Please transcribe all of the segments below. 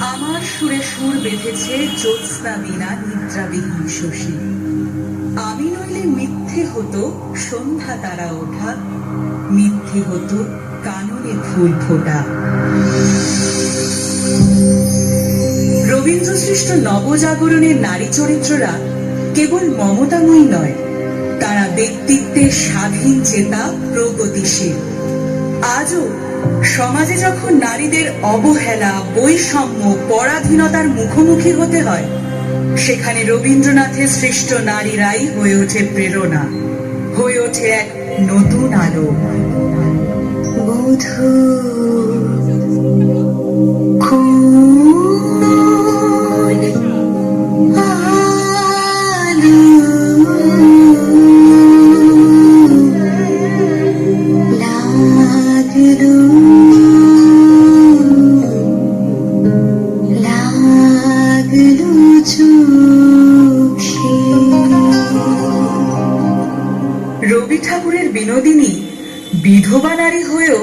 আমার সুরে সুর বেঁধেছে জ্যোৎস্না বিনা নিদ্রাবিহীন শশী। আমি নইলে মিথ্যে হতো সন্ধ্যা তারা ওঠা, মিথ্যে হতো কাননে ফুল ফোটা। রবীন্দ্র সৃষ্ট নবজাগরণের নারী চরিত্ররা কেবল মমতাময়ী নয়, তারা ব্যক্তিত্বের স্বাধীন চেতা, প্রগতিশীল। আজও সমাজে যখন নারীদের অবহেলা, বৈষম্য, পরাধীনতার মুখোমুখি হতে হয়, সেখানে রবীন্দ্রনাথের সৃষ্ট নারীরাই হয়ে ওঠে প্রেরণা, হয়ে ওঠে এক নতুন আলো। বধূ রবি ঠাকুরের বিনোদিনী বিধবা নারী হয়েও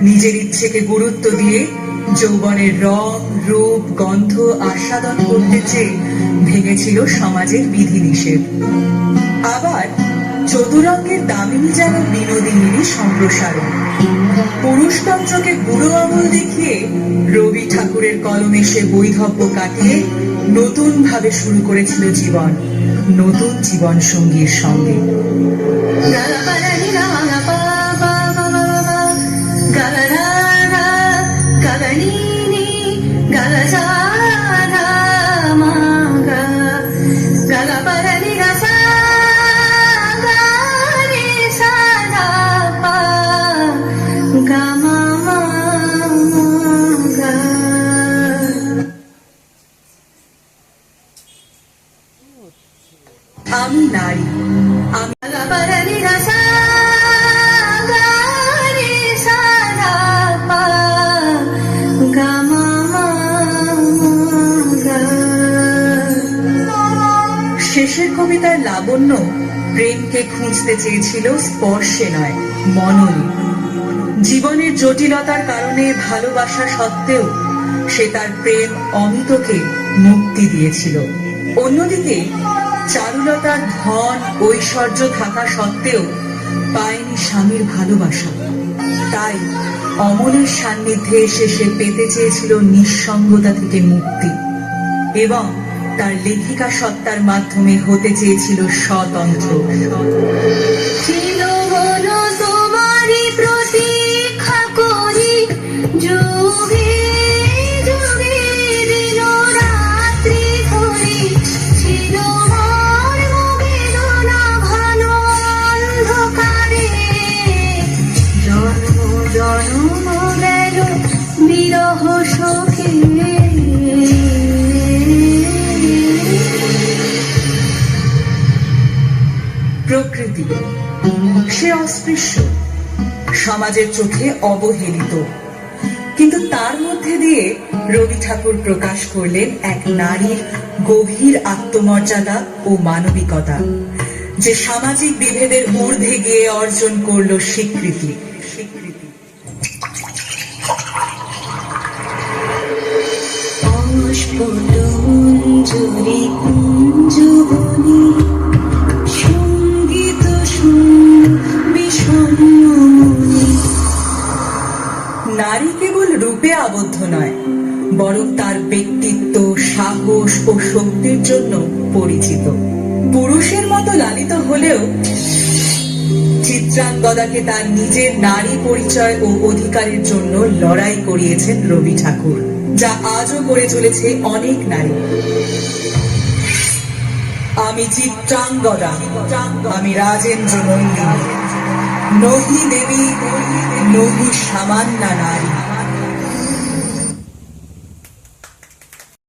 নিজের ইচ্ছেকে গুরুত্ব দিয়ে যৌবনের রং, রূপ, গন্ধ আস্বাদন করতে চেয়ে ভেঙেছিল সমাজের বিধিনিষেধ। আবার চতুরঙ্গের দামিনী যেন বিনোদিনীরই সম্প্রসারণ। পুরুষতন্ত্রকে বুড়ো আঙুল দেখিয়ে রবি ঠাকুরের কলমে সে বৈধব্য কাটিয়ে নতুন ভাবে শুরু করেছিল জীবন, নতুন জীবন সঙ্গীর সঙ্গে। আমি নারী, আমি শেষের কবিতার লাবণ্য প্রেমকে খুঁজতে চেয়েছিল স্পর্শে নয়, মননে। জীবনের জটিলতার কারণে ভালোবাসা সত্ত্বেও সে তার প্রেম অমিতকে মুক্তি দিয়েছিল। অন্যদিকে চারুলতার ধন, ঐশ্বর্য থাকা সত্ত্বেও পায়নি স্বামীর ভালোবাসা। তাই অমলের সান্নিধ্যে এসে সে পেতে চেয়েছিল নিঃসঙ্গতা থেকে মুক্তি এবং তার লেখিকা সত্তার মাধ্যমে হতে চেয়েছিল স্বতন্ত্র। প্রকৃতি সে অস্পৃশ্য, সমাজের চোখে অবহেলিত, কিন্তু তার মধ্যে দিয়ে রবি ঠাকুর প্রকাশ করলেন এক নারীর গভীর আত্মমর্যাদা ও মানবিকতা, যে সামাজিক বিভেদের ঊর্ধ্বে গিয়ে অর্জন করল স্বীকৃতি। নারী কেবল রূপে আবদ্ধ নয়, বরং তার ব্যক্তিত্ব, সাহস ও শক্তির জন্য পরিচিত। পুরুষের মতো লালিত হলেও চিত্রাঙ্গদাকে তার নিজের নারী পরিচয় ও অধিকারের জন্য লড়াই করিয়েছেন রবি ঠাকুর, যা আজও করে চলেছে অনেক নারী। আমি চিত্রাঙ্গদা, আমি রাজেন্দ্র নন্দিনী, নহি দেবী, নহি সামান্যা নারী।